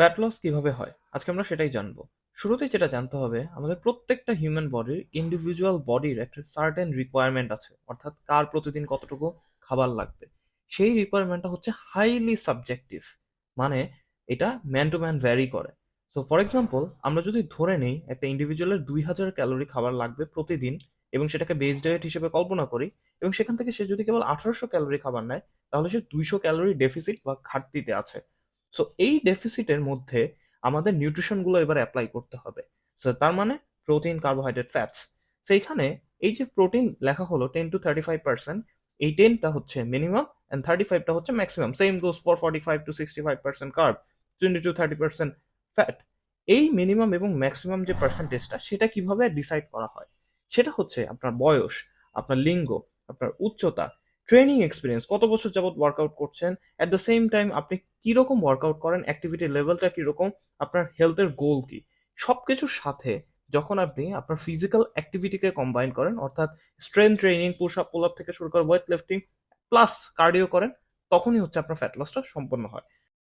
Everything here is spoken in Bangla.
ফ্যাট লস কিভাবে হয় আজকে আমরা সেটাই জানবো। শুরুতেই যেটা জানতে হবে, আমাদের প্রত্যেকটা হিউম্যান বডির ইন্ডিভিজুয়াল বডির একটা সার্টেন রিকোয়ারমেন্ট আছে, অর্থাৎ কার প্রতিদিন কতটুকু খাবার লাগবে। সেই রিকোয়ারমেন্টটা হচ্ছে হাইলি সাবজেক্টিভ, মানে এটা ম্যান টু ম্যান ভ্যারি করে। সো ফর এক্সাম্পল, আমরা যদি ধরে নিই একটা ইন্ডিভিজুয়ালের 2000 ক্যালোরি খাবার লাগবে প্রতিদিন, এবং সেটাকে বেস ডায়েট হিসেবে কল্পনা করি, এবং সেখান থেকে সে যদি কেবল 1800 ক্যালোরি খাবার নেয়, তাহলে সে 200 ক্যালোরি ডেফিসিট বা ঘাটতিতে আছে। সো এই ডেফিসিটের মধ্যে আমাদের নিউট্রিশনগুলো এবার অ্যাপ্লাই করতে হবে। সো তার মানে প্রোটিন, কার্বোহাইড্রেট, ফ্যাটস। সো এইখানে এই যে প্রোটিন লেখা হলো 10 to 35%, এই 10টা হচ্ছে মিনিমাম অ্যান্ড 35টা হচ্ছে maximum. Same goes for 45 to 65% carb, 20 to 30% fat. এই মিনিমাম এবং ম্যাক্সিমাম যে পার্সেন্টেজটা, সেটা কিভাবে ডিসাইড করা হয়? সেটা হচ্ছে আপনার বয়স, আপনার লিঙ্গ, আপনার উচ্চতা, ট্রেনিং এক্সপিরিয়েন্স, কত বছর যাবত ওয়ার্কআউট করছেন, অ্যাট দ্য সেম টাইম আপনি কিরকম ওয়ার্কআউট করেন, অ্যাক্টিভিটি লেভেলটা কিরকম, আপনার হেলথের গোল কি। সবকিছুর সাথে যখন আপনি আপনার ফিজিক্যাল অ্যাক্টিভিটিকে কম্বাইন করেন, অর্থাৎ strength training, push up, pull up থেকে শুরু করে ওয়েট লিফটিং প্লাস কার্ডিও করেন, তখনই হচ্ছে আপনার ফ্যাট লসটা সম্পন্ন হয়।